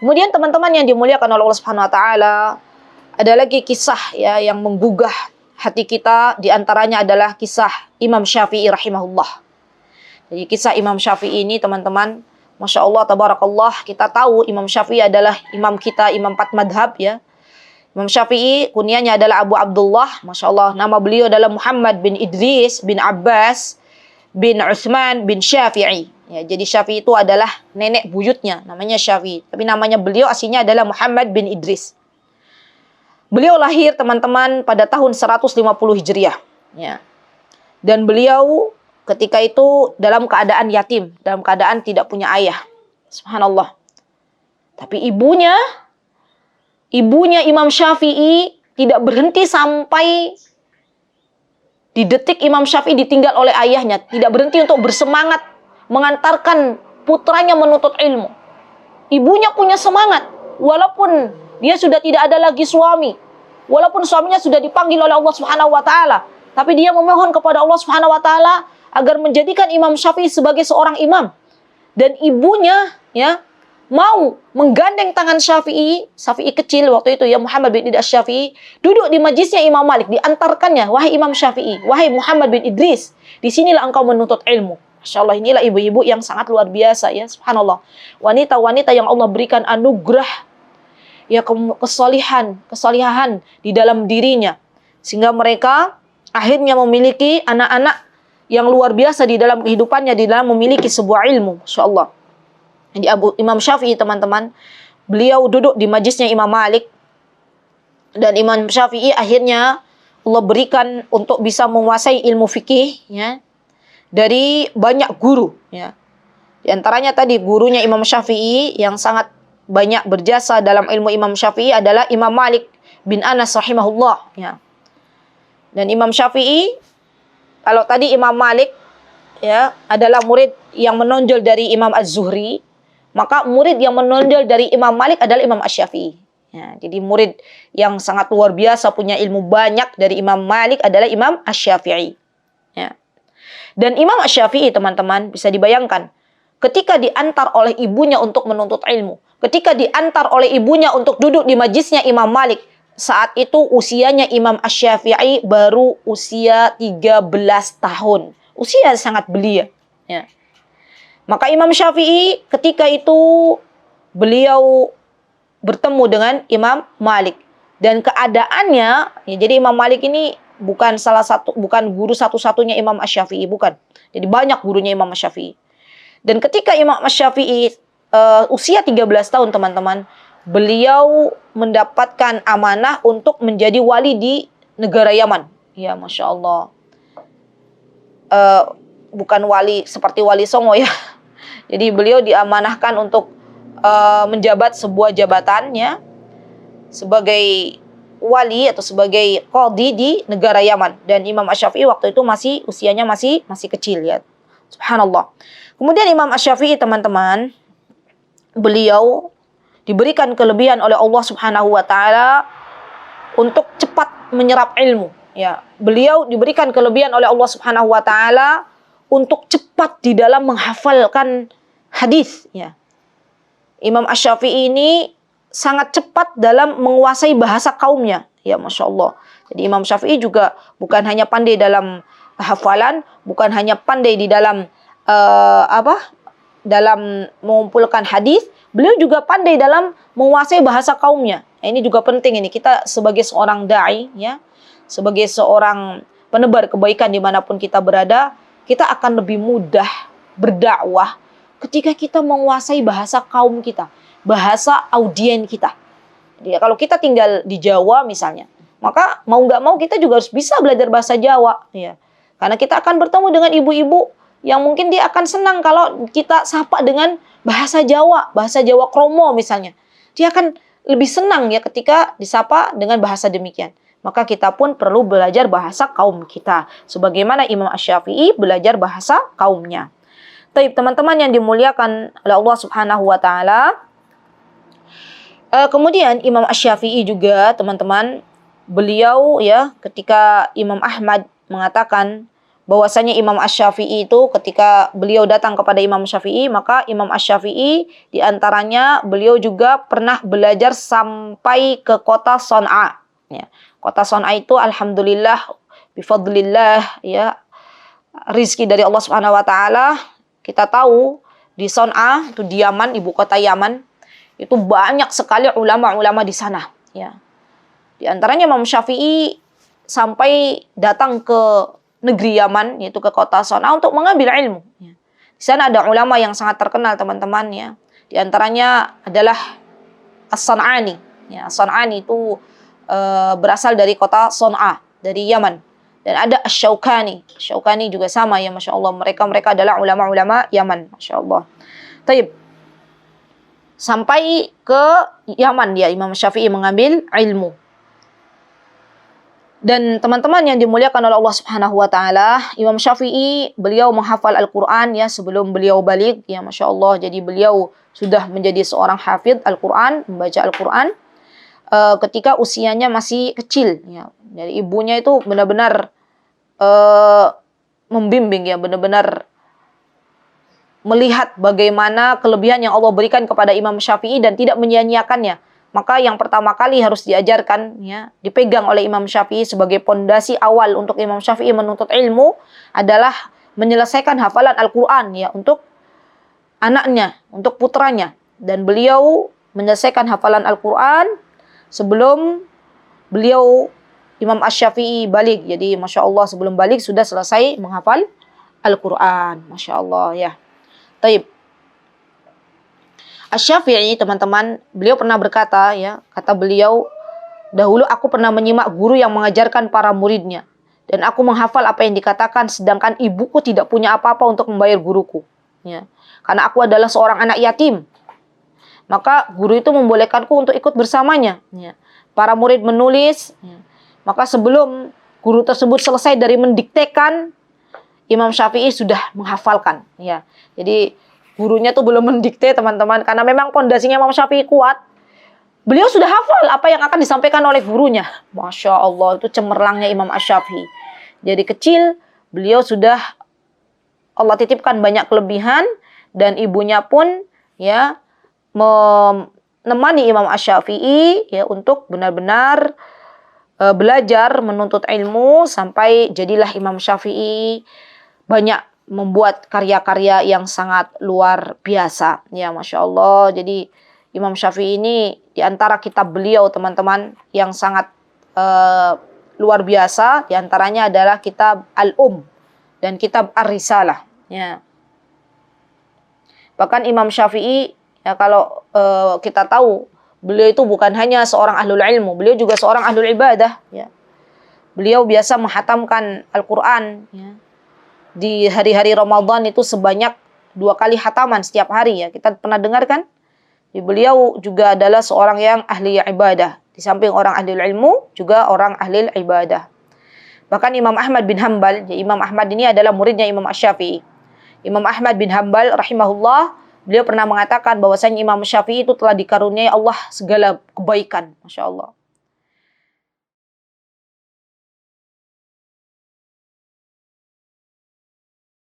Kemudian teman-teman yang dimuliakan oleh Allah Subhanahu wa taala, ada lagi kisah ya yang menggugah hati kita, di antaranya adalah kisah Imam Syafi'i rahimahullah. Jadi kisah Imam Syafi'i ini teman-teman, Masya Allah, tabarakallah, kita tahu Imam Syafi'i adalah imam kita, imam 4 madhab ya. Imam Syafi'i kunyahnya adalah Abu Abdullah, Masya Allah, nama beliau adalah Muhammad bin Idris bin Abbas bin Utsman bin Syafi'i. Ya, jadi Syafi'i itu adalah nenek buyutnya, namanya Syafi'i. Tapi namanya beliau aslinya adalah Muhammad bin Idris. Beliau lahir teman-teman pada tahun 150 Hijriah. Ya. Dan beliau ketika itu dalam keadaan yatim, dalam keadaan tidak punya ayah. Subhanallah. Tapi ibunya Imam Syafi'i tidak berhenti sampai di detik Imam Syafi'i ditinggal oleh ayahnya. Tidak berhenti untuk bersemangat mengantarkan putranya menuntut ilmu. Ibunya punya semangat. Walaupun dia sudah tidak ada lagi suami. Walaupun suaminya sudah dipanggil oleh Allah Subhanahu wa taala, tapi dia memohon kepada Allah Subhanahu wa taala agar menjadikan Imam Syafi'i sebagai seorang imam. Dan ibunya ya mau menggandeng tangan Syafi'i kecil waktu itu ya, Muhammad bin Idris Syafi'i, duduk di majlisnya Imam Malik, diantarkannya, wahai Imam Syafi'i, wahai Muhammad bin Idris, di sinilah engkau menuntut ilmu. Masya Allah, inilah ibu-ibu yang sangat luar biasa ya, subhanallah. Wanita-wanita yang Allah berikan anugerah ya kesalihan di dalam dirinya, sehingga mereka akhirnya memiliki anak-anak yang luar biasa di dalam kehidupannya, di dalam memiliki sebuah ilmu. Masya Allah. Jadi Imam Syafi'i teman-teman, beliau duduk di majlisnya Imam Malik, dan Imam Syafi'i akhirnya Allah berikan untuk bisa menguasai ilmu fikih ya, dari banyak guru ya. Di antaranya tadi gurunya Imam Syafi'i yang sangat banyak berjasa dalam ilmu Imam Syafi'i adalah Imam Malik bin Anas rahimahullah ya. Dan Imam Syafi'i, kalau tadi Imam Malik ya adalah murid yang menonjol dari Imam Az-Zuhri, maka murid yang menonjol dari Imam Malik adalah Imam Asy-Syafi'i. Ya, jadi murid yang sangat luar biasa punya ilmu banyak dari Imam Malik adalah Imam Asy-Syafi'i. Ya. Dan Imam Asy-Syafi'i teman-teman bisa dibayangkan, ketika diantar oleh ibunya untuk menuntut ilmu, ketika diantar oleh ibunya untuk duduk di majlisnya Imam Malik, saat itu usianya Imam Asy-Syafi'i baru usia 13 tahun. Usia sangat belia. Ya. Maka Imam Syafi'i ketika itu beliau bertemu dengan Imam Malik, dan keadaannya ya, jadi Imam Malik ini bukan guru satu-satunya Imam Asy-Syafi'i, bukan. Jadi banyak gurunya Imam Asy-Syafi'i. Dan ketika Imam Asy-Syafi'i usia 13 tahun teman-teman, beliau mendapatkan amanah untuk menjadi wali di negara Yaman. Ya, Masya Allah. Bukan wali seperti Wali Songo ya. Jadi beliau diamanahkan untuk menjabat sebuah jabatannya sebagai wali atau sebagai qadhi di negara Yaman. Dan Imam Asy-Syafi'i waktu itu usianya masih kecil ya. Subhanallah. Kemudian Imam Asy-Syafi'i teman-teman, beliau diberikan kelebihan oleh Allah Subhanahu wa taala untuk cepat menyerap ilmu. Ya, beliau diberikan kelebihan oleh Allah Subhanahu wa taala untuk cepat di dalam menghafalkan hadis ya. Imam Asy-Syafi'i ini sangat cepat dalam menguasai bahasa kaumnya. Ya, Masya Allah. Jadi Imam Syafi'i juga bukan hanya pandai dalam hafalan, bukan hanya pandai di dalam dalam mengumpulkan hadis, beliau juga pandai dalam menguasai bahasa kaumnya. Ini juga penting ini, kita sebagai seorang dai ya, sebagai seorang penebar kebaikan dimanapun kita berada, kita akan lebih mudah berdakwah ketika kita menguasai bahasa kaum kita, bahasa audien kita. Jadi kalau kita tinggal di Jawa misalnya, maka mau nggak mau kita juga harus bisa belajar bahasa Jawa ya. Karena kita akan bertemu dengan ibu-ibu yang mungkin dia akan senang kalau kita sapa dengan bahasa Jawa kromo misalnya. Dia akan lebih senang ya ketika disapa dengan bahasa demikian. Maka kita pun perlu belajar bahasa kaum kita, sebagaimana Imam Asy-Syafi'i belajar bahasa kaumnya. Taib teman-teman yang dimuliakan oleh Allah Subhanahu wa taala. Kemudian Imam Asy-Syafi'i juga teman-teman, beliau ya ketika Imam Ahmad mengatakan bahwasanya Imam Asy-Syafi'i itu ketika beliau datang kepada Imam Syafi'i, maka Imam Asy-Syafi'i diantaranya beliau juga pernah belajar sampai ke kota Son'a. Ya. Kota Son'a itu alhamdulillah bifadlillah ya, rizki dari Allah Subhanahu wa taala. Kita tahu di Son'a itu di Yaman, ibu kota Yaman, itu banyak sekali ulama-ulama di sana ya. Di antaranya Imam Syafi'i sampai datang ke negeri Yaman, yaitu ke kota Son'a untuk mengambil ilmu. Ya. Di sana ada ulama yang sangat terkenal teman-teman ya. Di antaranya adalah As-San'ani. Ya, As-San'ani itu berasal dari kota Son'a, dari Yaman. Dan ada Asy-Syaukani. Asy-Syaukani juga sama ya, Masya Allah. Mereka adalah ulama-ulama Yaman, Masya Allah. Taib. Sampai ke Yaman ya, Imam Syafi'i mengambil ilmu. Dan teman-teman yang dimuliakan oleh Allah Subhanahu wa taala, Imam Syafi'i beliau menghafal Al-Qur'an ya sebelum beliau balik ya, Masya Allah. Jadi beliau sudah menjadi seorang hafidz Al-Qur'an, membaca Al-Qur'an ketika usianya masih kecil ya. Jadi ibunya itu benar-benar membimbing ya, benar-benar melihat bagaimana kelebihan yang Allah berikan kepada Imam Syafi'i dan tidak menyia-nyiakannya. Maka yang pertama kali harus diajarkan ya, dipegang oleh Imam Syafi'i sebagai pondasi awal untuk Imam Syafi'i menuntut ilmu adalah menyelesaikan hafalan Al-Qur'an ya untuk anaknya, untuk putranya. Dan beliau menyelesaikan hafalan Al-Qur'an sebelum beliau Imam Asy-Syafi'i balik. Jadi Masya Allah sebelum balik sudah selesai menghafal Al-Qur'an. Masya Allah ya. Taib. Asy-Syafi'i teman-teman, beliau pernah berkata ya, kata beliau, dahulu aku pernah menyimak guru yang mengajarkan para muridnya. Dan aku menghafal apa yang dikatakan, sedangkan ibuku tidak punya apa-apa untuk membayar guruku. Ya. Karena aku adalah seorang anak yatim. Maka guru itu membolehkanku untuk ikut bersamanya. Ya. Para murid menulis, ya. Maka sebelum guru tersebut selesai dari mendiktekan, Imam Syafi'i sudah menghafalkan. Ya. Jadi gurunya tuh belum mendikte teman-teman, karena memang pondasinya Imam Syafi'i kuat. Beliau sudah hafal apa yang akan disampaikan oleh gurunya. Masya Allah, itu cemerlangnya Imam Asy-Syafi'i. Jadi kecil, beliau sudah Allah titipkan banyak kelebihan, dan ibunya pun ya menemani Imam Asy-Syafi'i ya untuk benar-benar belajar menuntut ilmu sampai jadilah Imam Syafi'i banyak membuat karya-karya yang sangat luar biasa ya, Masya Allah. Jadi Imam Syafi'i ini diantara kitab beliau teman-teman yang sangat luar biasa, diantaranya adalah kitab Al-Um dan kitab Ar-Risalah ya. Bahkan Imam Syafi'i ya, kalau kita tahu beliau itu bukan hanya seorang ahlul ilmu, beliau juga seorang ahlul ibadah ya. Beliau biasa menghatamkan Al-Quran ya. Di hari-hari Ramadan itu sebanyak 2 kali hataman setiap hari ya. Kita pernah dengar kan? Beliau juga adalah seorang yang ahli ibadah. Di samping orang ahli ilmu, juga orang ahli ibadah. Bahkan Imam Ahmad bin Hanbal, ya Imam Ahmad ini adalah muridnya Imam Asy-Syafi'i. Imam Ahmad bin Hanbal rahimahullah, beliau pernah mengatakan bahwasanya Imam Syafi'i itu telah dikaruniai Allah segala kebaikan. Masya Allah.